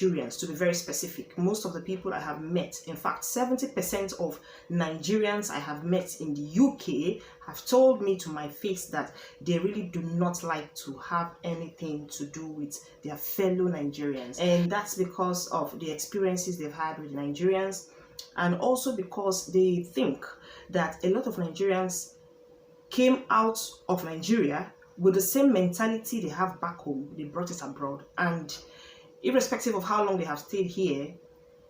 Nigerians, to be very specific. Most of the people I have met, in fact 70% of Nigerians I have met in the UK have told me to my face that they really do not like to have anything to do with their fellow Nigerians, and that's because of the experiences they've had with Nigerians, and also because they think that a lot of Nigerians came out of Nigeria with the same mentality they have back home. They brought it abroad, and irrespective of how long they have stayed here,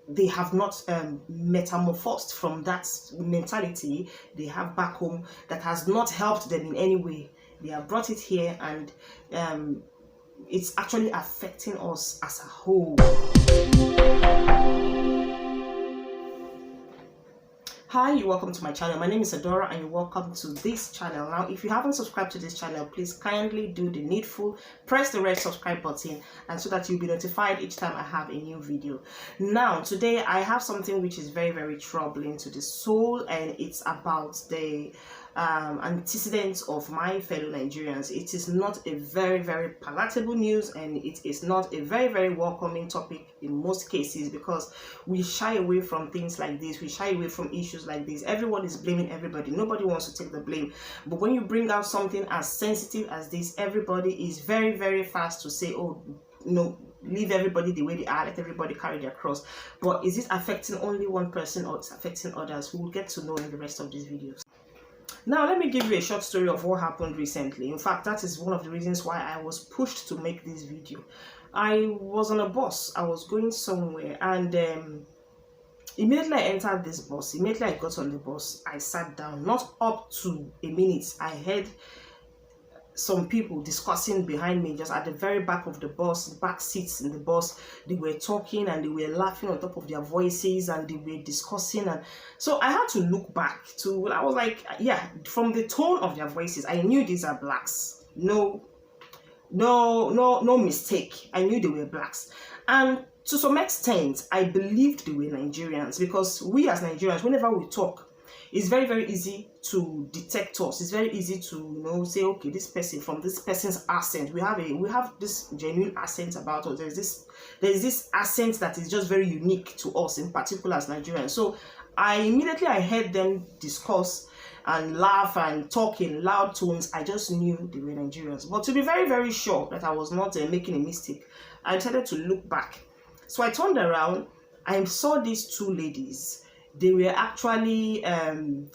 they have not metamorphosed from that mentality they have back home that has not helped them in any way. They have brought it here, and it's actually affecting us as a whole. Hi, you're welcome to my channel. My name is Adora and you're welcome to this channel. Now, if you haven't subscribed to this channel, please kindly do the needful, press the red subscribe button, and so that you'll be notified each time I have a new video. Now, today I have something which is very, very troubling to the soul, and it's about the antecedents of my fellow Nigerians. It is not a very, very palatable news, and it is not a very, very welcoming topic in most cases, because we shy away from things like this. We shy away from issues like this. Everyone is blaming everybody. Nobody wants to take the blame. But when you bring out something as sensitive as this, everybody is very, very fast to say, oh, no, leave everybody the way they are, let everybody carry their cross. But is it affecting only one person, or it's affecting others? We will get to know in the rest of these videos. Now, let me give you a short story of what happened recently. In fact, that is one of the reasons why I was pushed to make this video. I was on a bus. I was going somewhere, and immediately I entered this bus. Immediately I got on the bus, I sat down. Not up to a minute, I heard some people discussing behind me, just at the very back of the bus, back seats in the bus. They were talking and they were laughing on top of their voices, and they were discussing. And so I had to look back to, I was like, yeah, from the tone of their voices, I knew these are blacks. No mistake. I knew they were blacks. And to some extent, I believed they were Nigerians, because we as Nigerians, whenever we talk, it's very, very easy to detect us. It's very easy to, say, okay, this person, from this person's accent, we have this genuine accent about us. There's this accent that is just very unique to us, in particular as Nigerians. So I heard them discuss and laugh and talk in loud tones. I just knew they were Nigerians. But to be very, very sure that I was not making a mistake, I decided to look back. So I turned around. I saw these two ladies. They were actually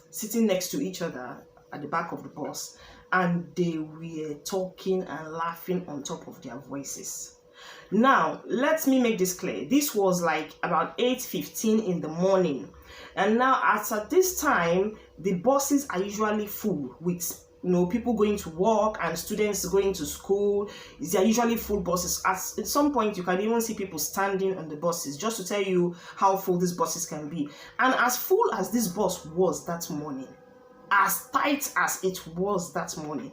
sitting next to each other at the back of the bus, and they were talking and laughing on top of their voices. Now, let me make this clear. This was like about 8:15 in the morning, and now at this time, the buses are usually full with people going to work and students going to school. They are usually full buses. At some point, you can even see people standing on the buses, just to tell you how full these buses can be. And as full as this bus was that morning, as tight as it was that morning,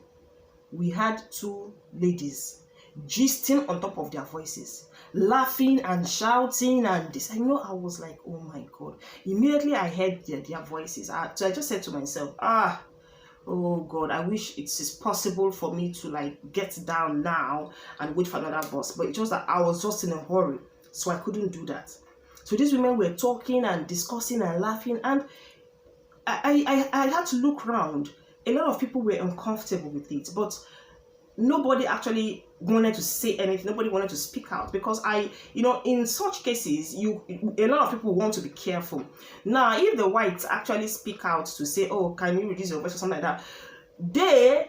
we had two ladies gisting on top of their voices, laughing and shouting and this. I was like, oh my God. Immediately I heard their voices. So I just said to myself, oh God, I wish it is possible for me to get down now and wait for another bus. But it's just that I was just in a hurry, so I couldn't do that. So these women were talking and discussing and laughing, and I had to look around. A lot of people were uncomfortable with it, but nobody actually wanted to say anything. Nobody wanted to speak out, because in such cases, a lot of people want to be careful. Now, if the whites actually speak out to say, oh, can you reduce your voice or something like that,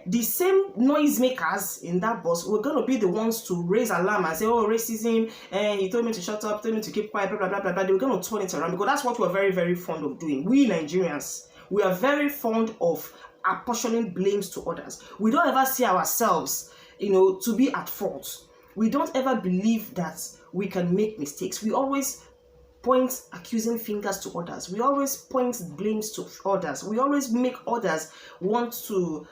the same noisemakers in that bus were going to be the ones to raise alarm and say, oh, racism, and he told me to shut up, told me to keep quiet, blah, blah, blah, blah, blah. They were going to turn it around, because that's what we're very, very fond of doing. We Nigerians, we are very fond of apportioning blames to others. We don't ever see ourselves, to be at fault. We don't ever believe that we can make mistakes. We always point accusing fingers to others. We always point blames to others. We always make others want to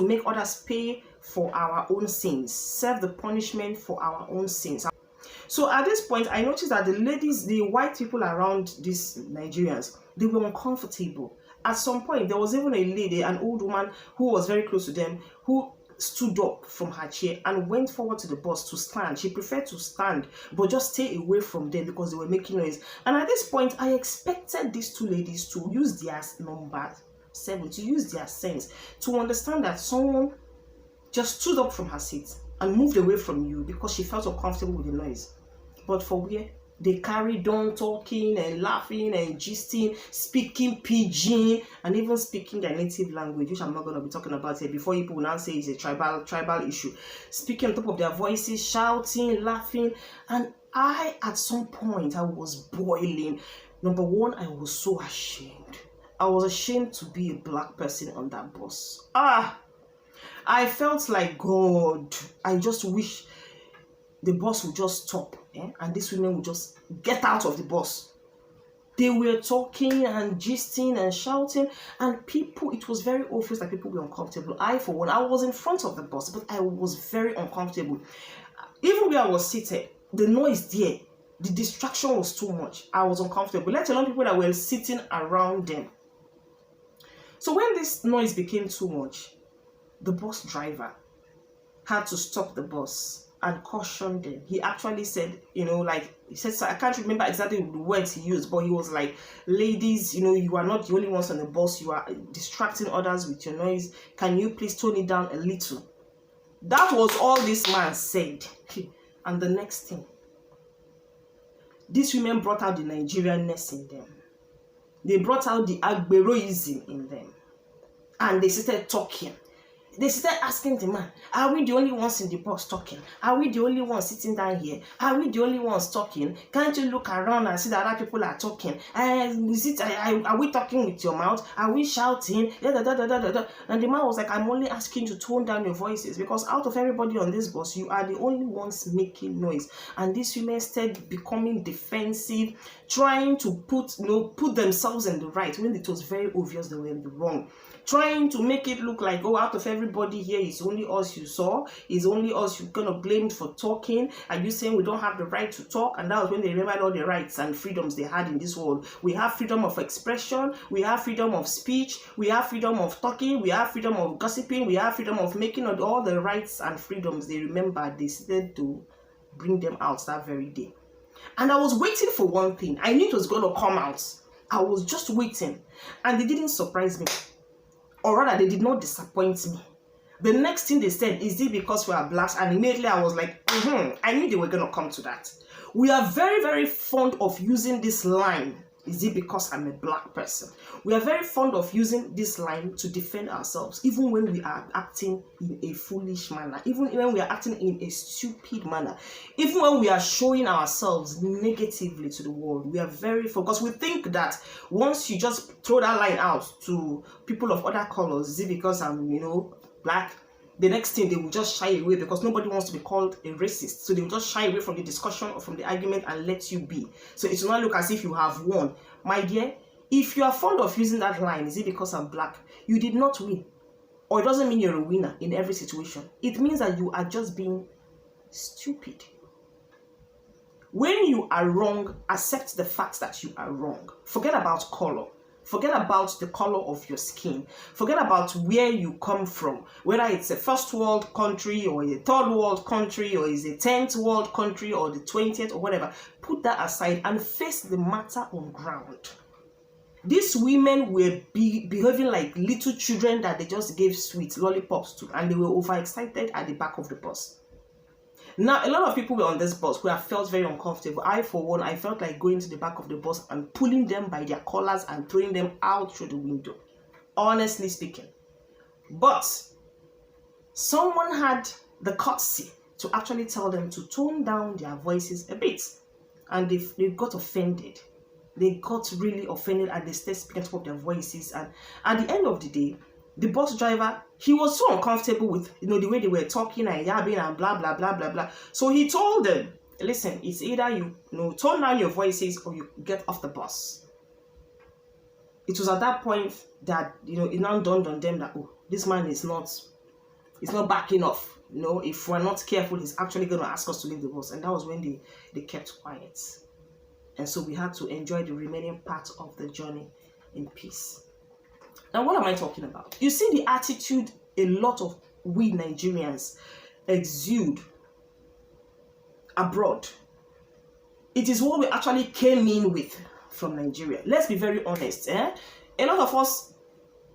make others pay for our own sins, serve the punishment for our own sins. So at this point, I noticed that the white people around these Nigerians, they were uncomfortable. At some point, there was even a lady, an old woman who was very close to them, who stood up from her chair and went forward to the bus to stand. She preferred to stand, but just stay away from them because they were making noise. And at this point, I expected these two ladies to use their number 7, to use their sense, to understand that someone just stood up from her seat and moved away from you because she felt uncomfortable with the noise. But for where? They carried on talking and laughing and gisting, speaking pidgin, and even speaking their native language, which I'm not going to be talking about here before people will now say it's a tribal issue. Speaking on top of their voices, shouting, laughing. And at some point, I was boiling. Number one, I was so ashamed. I was ashamed to be a black person on that bus. I felt like, God, I just wish the bus would just stop, and these women would just get out of the bus. They were talking and gisting and shouting, and people, it was very obvious that people were uncomfortable. I, for one, I was in front of the bus, but I was very uncomfortable. Even where I was seated, the noise there, the distraction was too much. I was uncomfortable, let alone people that were sitting around them. So when this noise became too much, the bus driver had to stop the bus and caution them. He actually said, he said, so I can't remember exactly the words he used, but he was like, ladies, you are not the only ones on the bus. You are distracting others with your noise. Can you please tone it down a little? That was all this man said. And the next thing, these women brought out the Nigerianness in them. They brought out the Agberoism in them. And they started talking. They started asking the man, are we the only ones in the bus talking? Are we the only ones sitting down here? Are we the only ones talking? Can't you look around and see that other people are talking? Are we talking with your mouth? Are we shouting? And the man was like, I'm only asking you to tone down your voices, because out of everybody on this bus, you are the only ones making noise. And these women started becoming defensive, trying to put themselves in the right when it was very obvious they were in the wrong. Trying to make it look like, out of everybody here, it's only us you saw. It's only us you're going to blame for talking. Are you saying we don't have the right to talk? And that was when they remembered all the rights and freedoms they had in this world. We have freedom of expression. We have freedom of speech. We have freedom of talking. We have freedom of gossiping. We have freedom of making all the rights and freedoms they remembered. They started to bring them out that very day. And I was waiting for one thing. I knew it was going to come out. I was just waiting. And they didn't surprise me. Or rather, they did not disappoint me. The next thing they said, is it because we are blacks? And immediately I was like, I knew they were going to come to that. We are very, very fond of using this line. Is it because I'm a black person? We are very fond of using this line to defend ourselves, even when we are acting in a foolish manner, even when we are acting in a stupid manner, even when we are showing ourselves negatively to the world. We are very, because we think that once you just throw that line out to people of other colors, is it because I'm, black? The next thing, they will just shy away because nobody wants to be called a racist. So they will just shy away from the discussion or from the argument and let you be. So it will not look as if you have won. My dear, if you are fond of using that line, is it because I'm black? You did not win. Or it doesn't mean you're a winner in every situation. It means that you are just being stupid. When you are wrong, accept the fact that you are wrong. Forget about color. Forget about the color of your skin. Forget about where you come from. Whether it's a first world country or a third world country or is a 10th world country or the 20th or whatever. Put that aside and face the matter on ground. These women were behaving like little children that they just gave sweet lollipops to, and they were overexcited at the back of the bus. Now, a lot of people were on this bus who have felt very uncomfortable. I, for one, I felt like going to the back of the bus and pulling them by their collars and throwing them out through the window, honestly speaking. But someone had the courtesy to actually tell them to tone down their voices a bit. And they got offended. They got really offended and they started speaking up their voices. And at the end of the day, the bus driver, he was so uncomfortable with, the way they were talking and yabbing and blah, blah, blah, blah, blah. So he told them, listen, it's either you tone down your voices or you get off the bus. It was at that point that, it now dawned on them that, this man is not backing off. If we're not careful, he's actually going to ask us to leave the bus. And that was when they kept quiet. And so we had to enjoy the remaining part of the journey in peace. Now, what am I talking about? You see the attitude a lot of we Nigerians exude abroad. It is what we actually came in with from Nigeria. Let's be very honest. A lot of us,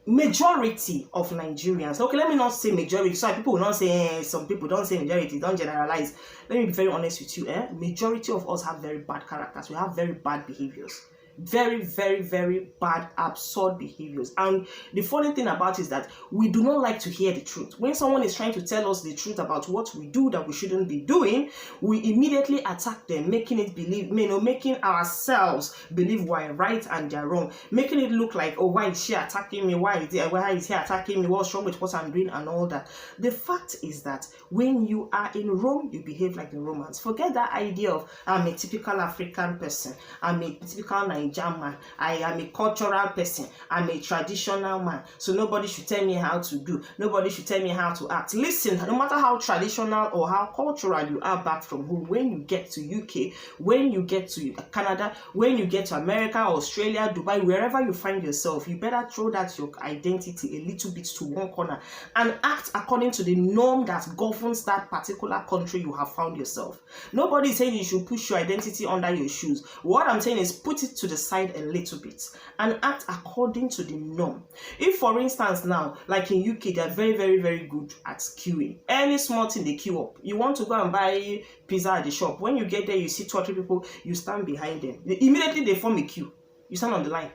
majority of Nigerians, okay, let me not say majority, so people will not say, some people don't say majority, don't generalize. Let me be very honest with you. Majority of us have very bad characters. We have very bad behaviors. Very, very, very bad, absurd behaviors. And the funny thing about it is that we do not like to hear the truth. When someone is trying to tell us the truth about what we do that we shouldn't be doing, we immediately attack them, making it believe, making ourselves believe we're right and they're wrong, making it look like, oh, why is she attacking me? Why is he attacking me? What's wrong with what I'm doing and all that? The fact is that when you are in Rome, you behave like the Romans. Forget that idea of I'm a typical African person, I'm a typical Nigerian man, I am a cultural person, I'm a traditional man, so nobody should tell me how to do, nobody should tell me how to act. Listen, no matter how traditional or how cultural you are back from home, when you get to UK, when you get to Canada, when you get to America, Australia, Dubai, wherever you find yourself, you better throw that your identity a little bit to one corner and act according to the norm that governs that particular country you have found yourself. Nobody is saying you should push your identity under your shoes. What I'm saying is put it to the side a little bit and act according to the norm. If, for instance, now, like in UK, they're very, very, very good at queuing. Any small thing they queue up. You want to go and buy pizza at the shop. When you get there, you see 2 or 3 people, you stand behind them. Immediately they form a queue. You stand on the line.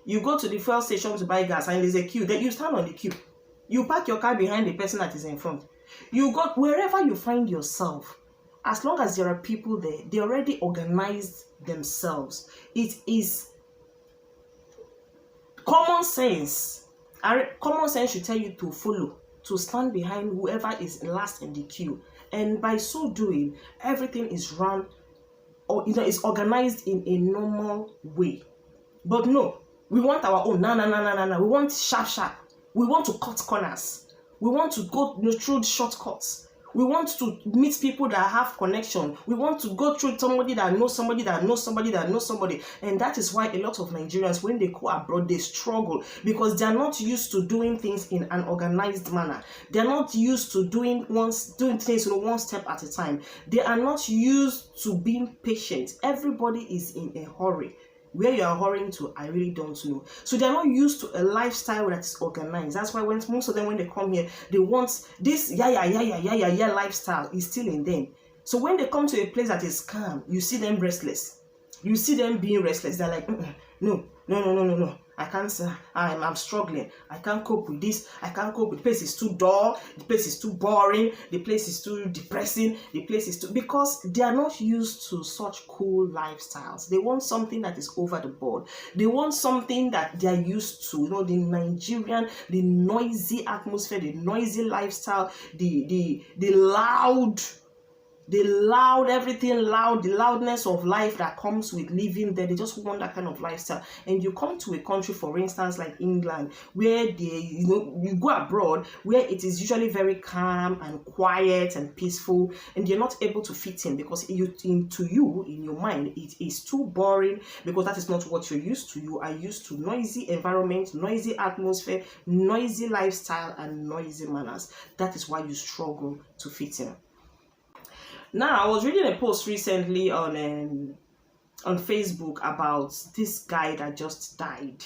You go to the fuel station to buy gas and there's a queue. Then you stand on the queue. You park your car behind the person that is in front. You go wherever you find yourself. As long as there are people there, they already organized themselves. It is common sense. Common sense should tell you to follow, to stand behind whoever is last in the queue. And by so doing, everything is run or is organized in a normal way. But no, we want our own. No. We want sharp. We want to cut corners. We want to go through shortcuts. We want to meet people that have connection. We want to go through somebody that knows somebody that knows somebody that knows somebody. And that is why a lot of Nigerians, when they go abroad, they struggle because they are not used to doing things in an organized manner. They are not used to doing things one step at a time. They are not used to being patient. Everybody is in a hurry. Where you are hurrying to, I really don't know. So they're not used to a lifestyle that is organized. That's why most of them, when they come here, they want this lifestyle is still in them. So when they come to a place that is calm, you see them restless. You see them being restless. They're like, no. I can't. I'm struggling. I can't cope with this. I can't cope with the place is too dull. The place is too boring. The place is too depressing. The place is too, because they are not used to such cool lifestyles. They want something that is over the board. They want something that they are used to. The Nigerian, the noisy atmosphere, the noisy lifestyle, the loud. Everything loud, the loudness of life that comes with living there. They just want that kind of lifestyle. And you come to a country, for instance, like England, where you go abroad, where it is usually very calm and quiet and peaceful, and you're not able to fit in because in your mind, it is too boring because that is not what you're used to. You are used to noisy environment, noisy atmosphere, noisy lifestyle, and noisy manners. That is why you struggle to fit in. Now, I was reading a post recently on Facebook about this guy that just died.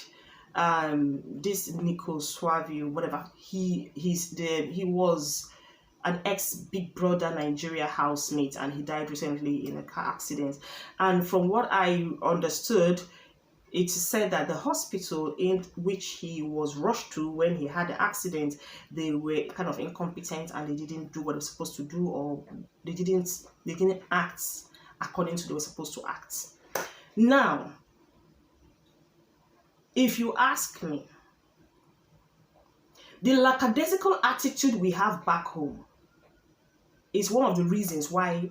This Nico Suave, whatever. He was an ex-Big Brother Nigeria housemate, and he died recently in a car accident. And from what I understood, it said that the hospital in which he was rushed to when he had the accident, they were kind of incompetent and they didn't do what they were supposed to do, or they didn't act according to they were supposed to act. Now, if you ask me, the lackadaisical attitude we have back home is one of the reasons why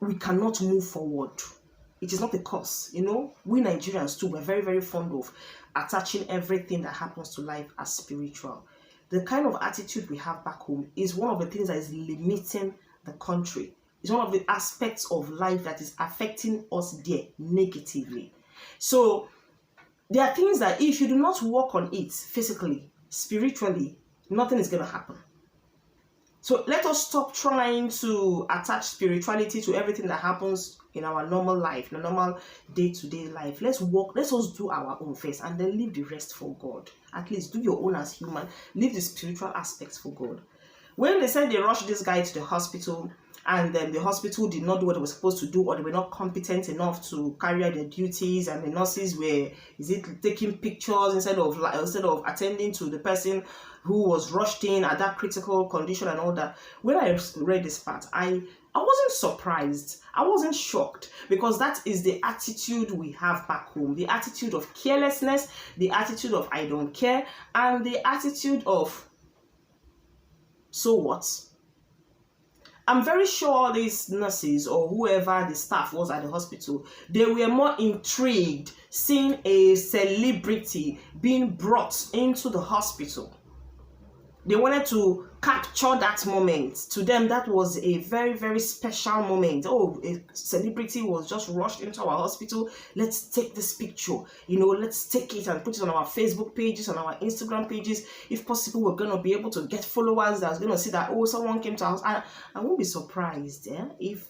we cannot move forward. It is not the cause. We Nigerians too, we're very, very fond of attaching everything that happens to life as spiritual. The kind of attitude we have back home is one of the things that is limiting the country. It's one of the aspects of life that is affecting us there negatively. So there are things that if you do not work on it physically, spiritually, nothing is going to happen. So let us stop trying to attach spirituality to everything that happens in our normal life, in a normal day-to-day life. Let's us do our own first and then leave the rest for God. At least do your own as human. Leave the spiritual aspects for God. When they said they rushed this guy to the hospital, and then the hospital did not do what they were supposed to do, or they were not competent enough to carry out their duties, and the nurses were taking pictures instead of attending to the person who was rushed in at that critical condition and all that. When I read this part, I wasn't surprised. I wasn't shocked, because that is the attitude we have back home. The attitude of carelessness, the attitude of I don't care, and the attitude of so what? I'm very sure these nurses or whoever the staff was at the hospital, they were more intrigued seeing a celebrity being brought into the hospital. They wanted to capture that moment. To them, that was a very, very special moment. Oh, a celebrity was just rushed into our hospital. Let's take this picture. Let's take it and put it on our Facebook pages, on our Instagram pages. If possible, we're going to be able to get followers that's going to see that, oh, someone came to our house. I won't be surprised if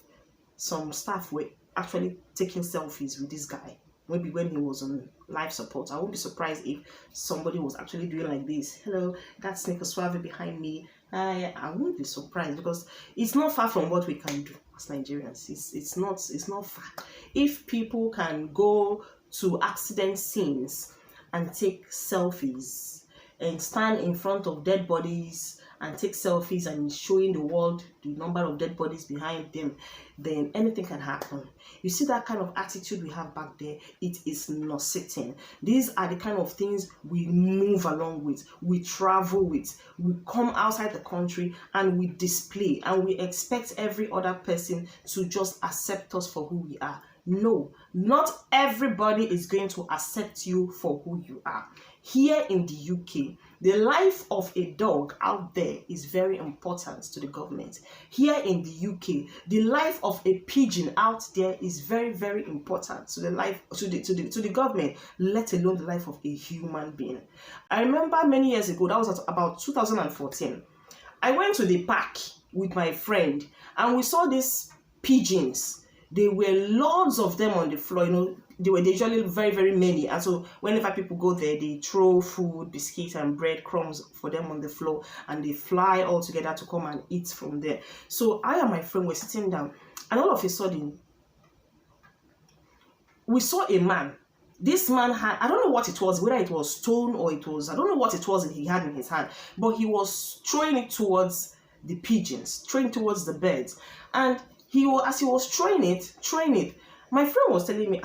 some staff were actually taking selfies with this guy. Maybe when he was on life support. I won't be surprised if somebody was actually doing like this. Hello, that's Sneaker Suave behind me. I won't be surprised, because it's not far from what we can do as Nigerians. It's not far. If people can go to accident scenes and take selfies and stand in front of dead bodies and take selfies and showing the world the number of dead bodies behind them, then anything can happen. You see that kind of attitude we have back there, it is not sitting. These are the kind of things we move along with, we travel with, we come outside the country and we display, and we expect every other person to just accept us for who we are. No, not everybody is going to accept you for who you are. Here in the UK, the life of a dog out there is very important to the government. Here in the UK, the life of a pigeon out there is very, very important to the government, let alone the life of a human being. I remember many years ago, that was about 2014. I went to the park with my friend and we saw these pigeons. There were loads of them on the floor, they were usually very, very many. And so whenever people go there, they throw food, biscuits, and bread crumbs for them on the floor, and they fly all together to come and eat from there. So I and my friend were sitting down, and all of a sudden, we saw a man. This man had, I don't know what it was, whether it was stone or I don't know what it was that he had in his hand, but he was throwing it towards the pigeons, throwing towards the birds. And as he was throwing it, my friend was telling me,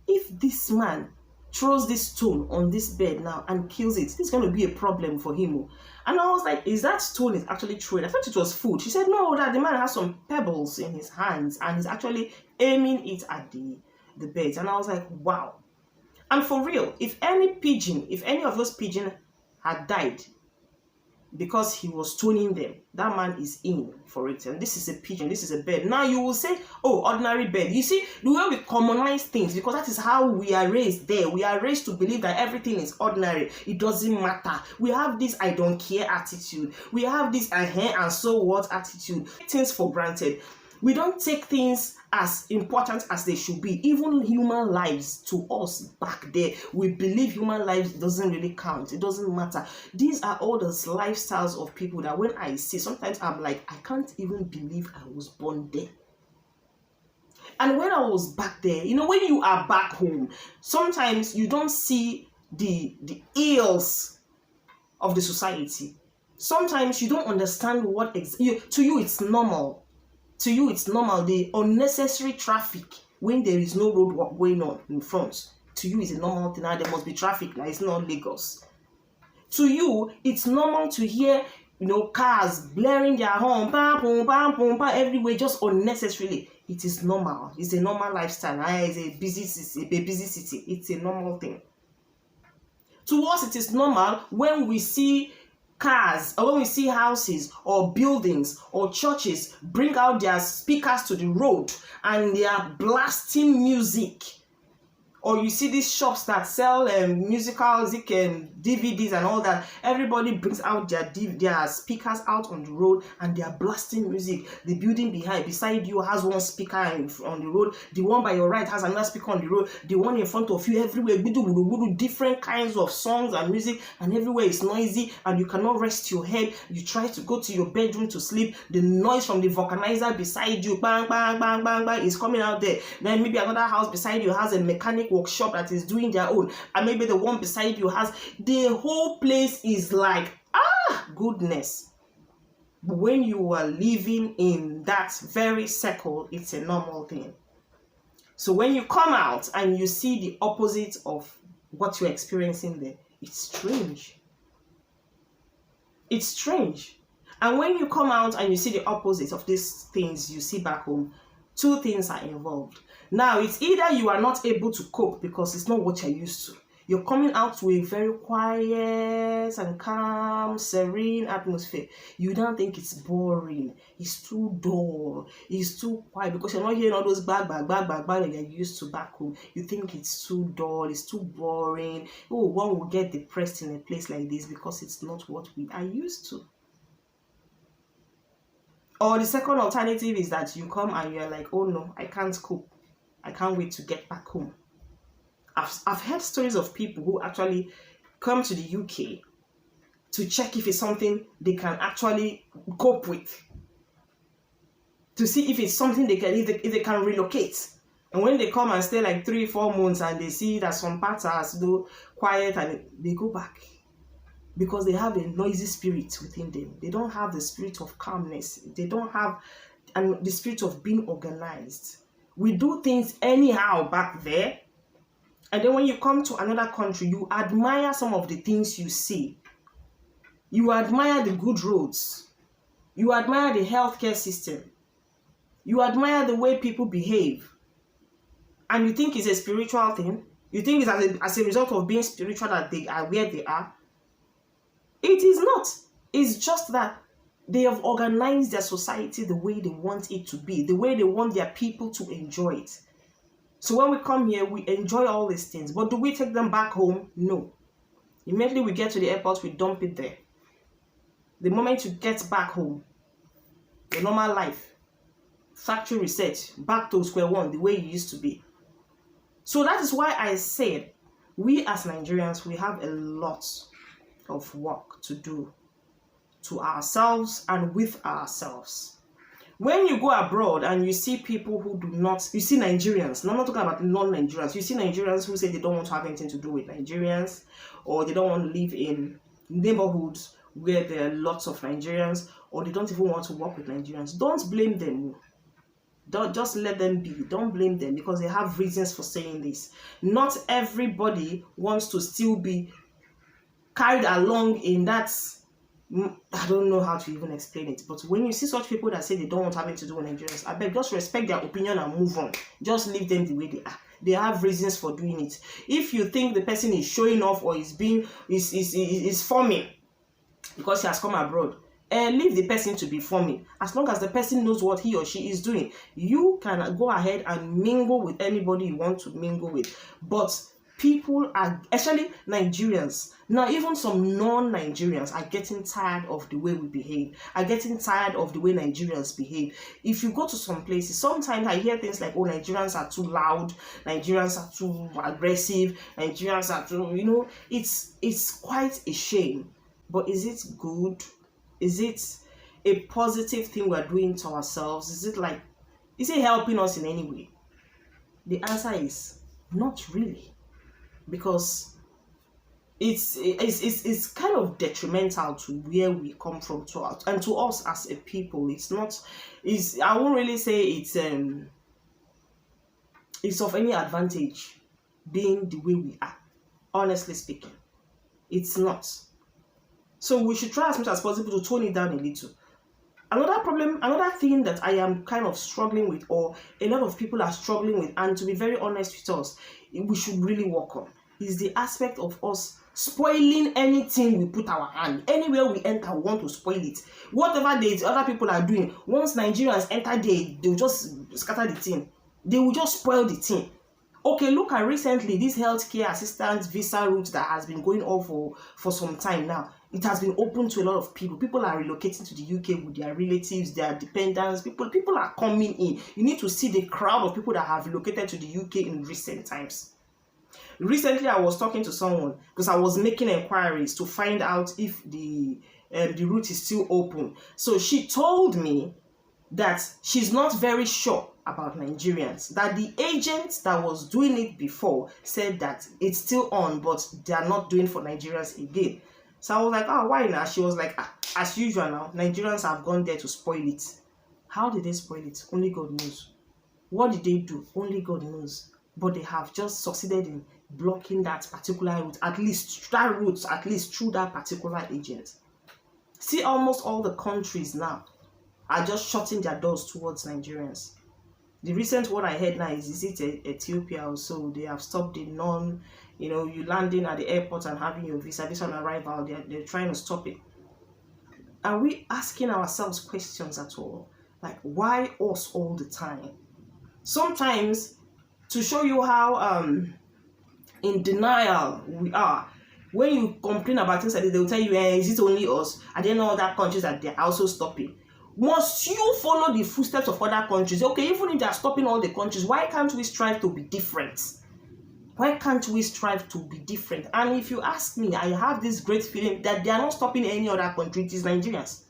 if this man throws this stone on this bird now and kills it, it's going to be a problem for him. And I was like, is that stone is actually throwing? I thought it was food. She said, no, that the man has some pebbles in his hands and he's actually aiming it at the birds. And I was like, wow. And for real, if any of those pigeons had died because he was stoning them, that man is in for it. And this is a pigeon, this is a bird. Now you will say, oh, ordinary bird. You see, the way we commonize things, because that is how we are raised there. We are raised to believe that everything is ordinary. It doesn't matter. We have this I don't care attitude. We have this and so what attitude. Things for granted. We don't take things as important as they should be. Even human lives, to us back there, we believe human lives doesn't really count. It doesn't matter. These are all the lifestyles of people that when I see, sometimes I'm like, I can't even believe I was born there. And when I was back there, when you are back home, sometimes you don't see the ills of the society. Sometimes you don't understand what to you it's normal. To you, it's normal. The unnecessary traffic when there is no roadwork going on in front. To you, it's a normal thing. Now there must be traffic. Now it's not Lagos. To you, it's normal to hear, cars blaring their horn, bam, boom, bam, boom, bam, everywhere, just unnecessarily. It is normal. It's a normal lifestyle. It's a busy city. It's a normal thing. To us, it is normal when we see cars, or when we see houses or buildings or churches bring out their speakers to the road and they are blasting music Or you see these shops that sell music and DVDs and all that. Everybody brings out their speakers out on the road and they are blasting music. The building beside you has one speaker on the road. The one by your right has another speaker on the road. The one in front of you, everywhere, different kinds of songs and music, and everywhere is noisy and you cannot rest your head. You try to go to your bedroom to sleep. The noise from the vulcanizer beside you, bang, bang, bang, bang, bang, is coming out there. Then maybe another house beside you has a mechanic workshop that is doing their own, and maybe the one beside you has, the whole place is like, goodness. But when you are living in that very circle, it's a normal thing. So when you come out and you see the opposite of what you're experiencing there, it's strange. It's strange. And when you come out and you see the opposite of these things you see back home, two things are involved. Now, it's either you are not able to cope because it's not what you're used to. You're coming out to a very quiet and calm, serene atmosphere. You don't think it's boring. It's too dull. It's too quiet because you're not hearing all those bang that you're used to back home. You think it's too dull. It's too boring. Oh, one will get depressed in a place like this because it's not what we are used to. Or the second alternative is that you come and you're like, oh no, I can't cope. I can't wait to get back home. I've heard stories of people who actually come to the UK to check if it's something they can actually cope with. To see if it's something they can, if they can relocate. And when they come and stay like 3-4 months and they see that some parts are still quiet and they go back. Because they have a noisy spirit within them. They don't have the spirit of calmness. They don't have the spirit of being organized. We do things anyhow back there. And then when you come to another country, you admire some of the things you see. You admire the good roads. You admire the healthcare system. You admire the way people behave. And you think it's a spiritual thing. You think it's as a result of being spiritual that they are where they are. It is not. It's just that they have organized their society the way they want it to be, the way they want their people to enjoy it. So when we come here, we enjoy all these things. But do we take them back home? No. Immediately we get to the airport, we dump it there. The moment you get back home, your normal life, factory reset, back to square one, the way you used to be. So that is why I said, we as Nigerians, we have a lot of work to do to ourselves and with ourselves. When you go abroad and you see people who do not, you see Nigerians, I'm not talking about non-Nigerians, you see Nigerians who say they don't want to have anything to do with Nigerians, or they don't want to live in neighborhoods where there are lots of Nigerians, or they don't even want to work with Nigerians. Don't blame them. Don't just let them be. Don't blame them because they have reasons for saying this. Not everybody wants to still be carried along in that. I don't know how to even explain it, but when you see such people that say they don't want having to do with Nigerians, I beg, just respect their opinion and move on. Just leave them the way they are. They have reasons for doing it. If you think the person is showing off or is forming because he has come abroad, leave the person to be forming. As long as the person knows what he or she is doing, you can go ahead and mingle with anybody you want to mingle with. But people are, especially Nigerians, now even some non-Nigerians are getting tired of the way we behave, are getting tired of the way Nigerians behave. If you go to some places, sometimes I hear things like, oh, Nigerians are too loud, Nigerians are too aggressive, Nigerians are too, it's quite a shame. But is it good? Is it a positive thing we're doing to ourselves? Is it helping us in any way? The answer is not really. Because it's kind of detrimental to where we come from and to us as a people. I won't really say it's of any advantage being the way we are. Honestly speaking, it's not. So we should try as much as possible to tone it down a little. Another thing that I am kind of struggling with, or a lot of people are struggling with, and to be very honest with us, we should really work on, is the aspect of us spoiling anything we put our hand. Anywhere we enter, we want to spoil it. Whatever the other people are doing, once Nigerians enter there, they will just scatter the thing. They will just spoil the thing. Okay, look at recently this healthcare assistance visa route that has been going on for some time now. It has been open to a lot of people. People are relocating to the UK with their relatives, their dependents. People are coming in. You need to see the crowd of people that have relocated to the UK in recent times. Recently, I was talking to someone because I was making inquiries to find out if the route is still open. So she told me that she's not very sure about Nigerians, that the agent that was doing it before said that it's still on, but they are not doing for Nigerians again. So I was like, oh, why not? She was like, as usual now, Nigerians have gone there to spoil it. How did they spoil it? Only God knows. What did they do? Only God knows. But they have just succeeded in blocking that particular route, at least through that particular agent. See, almost all the countries now are just shutting their doors towards Nigerians. The recent one I heard now is it Ethiopia or so? They have stopped the you landing at the airport and having your visa on arrival. They're trying to stop it. Are we asking ourselves questions at all? Like, why us all the time? Sometimes, to show you how in denial we are, when you complain about things like this, they will tell you, is it only us? And then all other countries that they're also stopping. Must you follow the footsteps of other countries? Okay, even if they are stopping all the countries, why can't we strive to be different? Why can't we strive to be different? And if you ask me, I have this great feeling that they are not stopping any other country. It is Nigerians.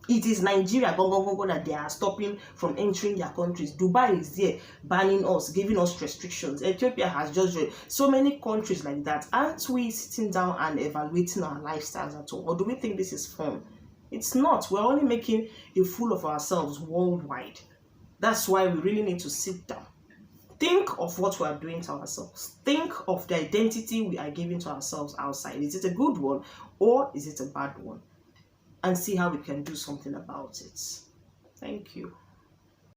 It is Nigeria that they are stopping from entering their countries. Dubai is there banning us, giving us restrictions. Ethiopia has just joined. So many countries like that. Aren't we sitting down and evaluating our lifestyles at all? Or do we think this is fun? It's not. We're only making a fool of ourselves worldwide. That's why we really need to sit down. Think of what we are doing to ourselves. Think of the identity we are giving to ourselves outside. Is it a good one or is it a bad one? And see how we can do something about it. Thank you.